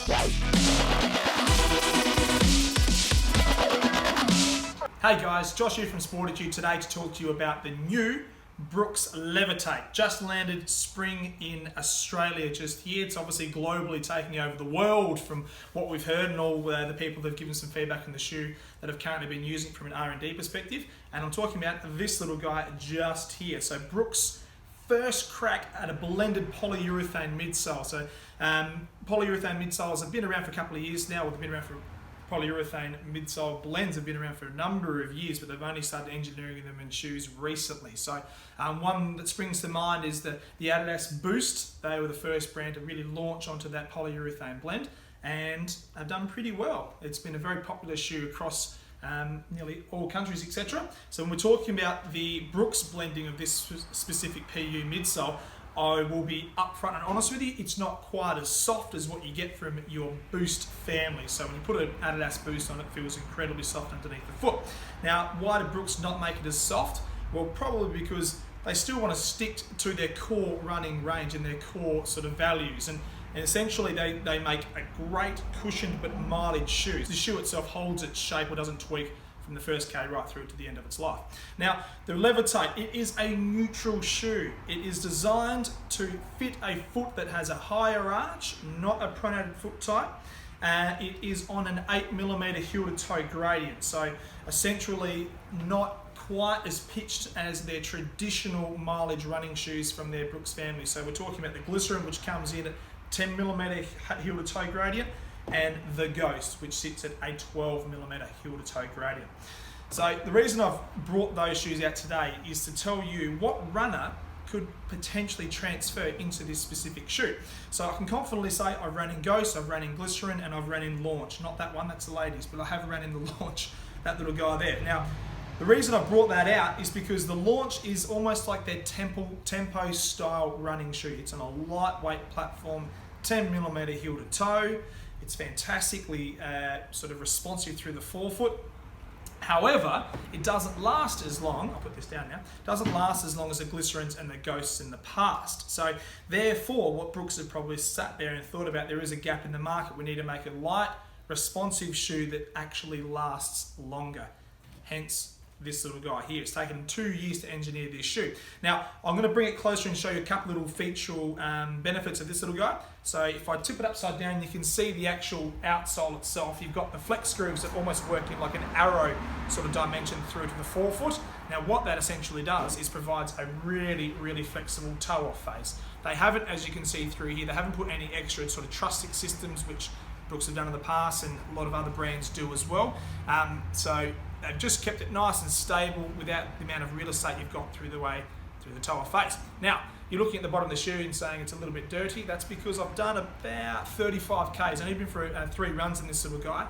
Hey guys, Josh here from Sportitude today to talk to you about the new Brooks Levitate. Just landed spring in Australia just here. It's obviously globally taking over the world from what we've heard, and all the people that have given some feedback on the shoe that have currently been using it from an R&D perspective. And I'm talking about this little guy just here. So Brooks' first crack at a blended polyurethane midsole. So polyurethane midsoles have been around for a couple of years now. They've been around for polyurethane midsole blends have been around for a number of years, but they've only started engineering them in shoes recently. So one that springs to mind is the Adidas Boost. They were the first brand to really launch onto that polyurethane blend and have done pretty well. It's been a very popular shoe across nearly all countries, etc. So when we're talking about the Brooks blending of this specific PU midsole, I will be upfront and honest with you, it's not quite as soft as what you get from your Boost family. So when you put an Adidas Boost on, it feels incredibly soft underneath the foot. Now, why did Brooks not make it as soft? Well, probably because they still want to stick to their core running range and their core sort of values. And essentially they make a great cushioned but mileage shoe. The shoe itself holds its shape or doesn't tweak from the first K right through to the end of its life. Now, the Levitate, it is a neutral shoe. It is designed to fit a foot that has a higher arch, not a pronated foot type. It is on an 8mm heel to toe gradient, so essentially not quite as pitched as their traditional mileage running shoes from their Brooks family. So we're talking about the Glycerin, which comes in at 10mm heel to toe gradient, and the Ghost, which sits at a 12mm heel to toe gradient. So the reason I've brought those shoes out today is to tell you what runner could potentially transfer into this specific shoe. So I can confidently say I've ran in Ghost, I've ran in Glycerin, and I've ran in Launch. Not that one, that's the ladies, but I have ran in the Launch, that little guy there. Now, the reason I brought that out is because the Launch is almost like their tempo style running shoe. It's on a lightweight platform, 10mm heel to toe. It's fantastically sort of responsive through the forefoot. However, it doesn't last as long, I'll put this down now, doesn't last as long as the Glycerins and the Ghosts in the past. So therefore, what Brooks have probably sat there and thought about, there is a gap in the market. We need to make a light, responsive shoe that actually lasts longer. Hence, this little guy here. It's taken 2 years to engineer this shoe. Now, I'm going to bring it closer and show you a couple little featural benefits of this little guy. So if I tip it upside down, you can see the actual outsole itself. You've got the flex grooves that almost work in like an arrow sort of dimension through to the forefoot. Now, what that essentially does is provides a really, really flexible toe-off phase. They haven't, as you can see through here, they haven't put any extra sort of truss stick systems, which Brooks have done in the past and a lot of other brands do as well. So they've just kept it nice and stable without the amount of real estate you've got through the toe-off face. Now, you're looking at the bottom of the shoe and saying it's a little bit dirty. That's because I've done about 35 Ks. I've only been for 3 runs in this little guy,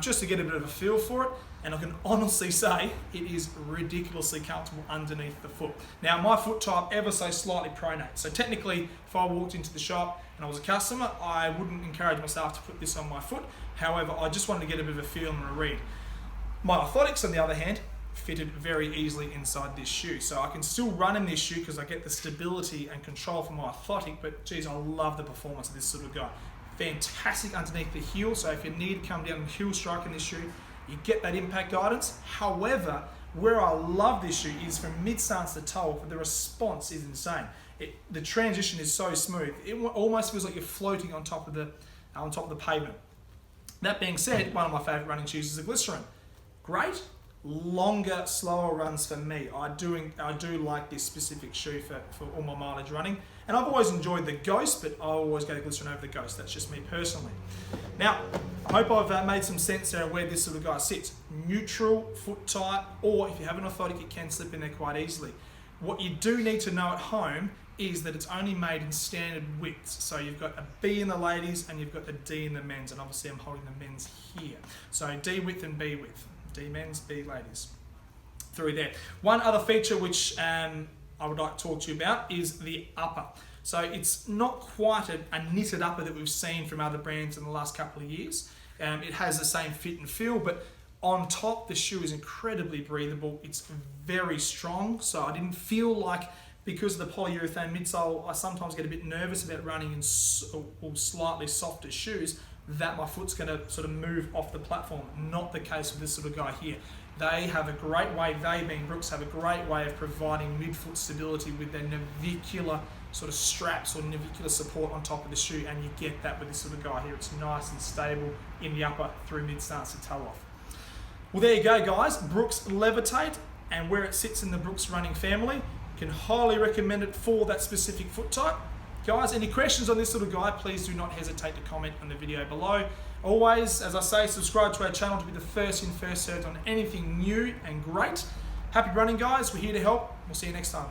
just to get a bit of a feel for it. And I can honestly say it is ridiculously comfortable underneath the foot. Now, my foot type ever so slightly pronate. So technically, if I walked into the shop and I was a customer, I wouldn't encourage myself to put this on my foot. However, I just wanted to get a bit of a feel and a read. My orthotics, on the other hand, fitted very easily inside this shoe. So I can still run in this shoe because I get the stability and control from my orthotic, but geez, I love the performance of this sort of guy. Fantastic underneath the heel, so if you need to come down and heel strike in this shoe, you get that impact guidance. However, where I love this shoe is from mid-stance to toe, the response is insane. The transition is so smooth. It almost feels like you're floating on top of the pavement. That being said, one of my favorite running shoes is the Glycerin. Great, longer, slower runs for me. I do like this specific shoe for all my mileage running. And I've always enjoyed the Ghost, but I always go to Glycerin over the Ghost. That's just me personally. Now, I hope I've made some sense there of where this sort of guy sits. Neutral, foot type, or if you have an orthotic, it can slip in there quite easily. What you do need to know at home is that it's only made in standard widths. So you've got a B in the ladies and you've got the D in the men's, and obviously I'm holding the men's here. So D width and B width. D men's, B ladies. Through there. One other feature which I would like to talk to you about is the upper. So it's not quite a knitted upper that we've seen from other brands in the last couple of years. It has the same fit and feel, but on top the shoe is incredibly breathable. It's very strong, so I didn't feel like, because of the polyurethane midsole, I sometimes get a bit nervous about running in slightly softer shoes. that my foot's going to sort of move off the platform. Not the case with this sort of guy here. They have a great way, they being Brooks, have a great way of providing midfoot stability with their navicular sort of straps or navicular support on top of the shoe, and you get that with this sort of guy here. It's nice and stable in the upper through mid stance to toe off. Well, there you go, guys. Brooks Levitate, and where it sits in the Brooks running family. Can highly recommend it for that specific foot type. Guys, any questions on this little guy, please do not hesitate to comment on the video below. Always, as I say, subscribe to our channel to be the first in, first served on anything new and great. Happy running, guys. We're here to help. We'll see you next time.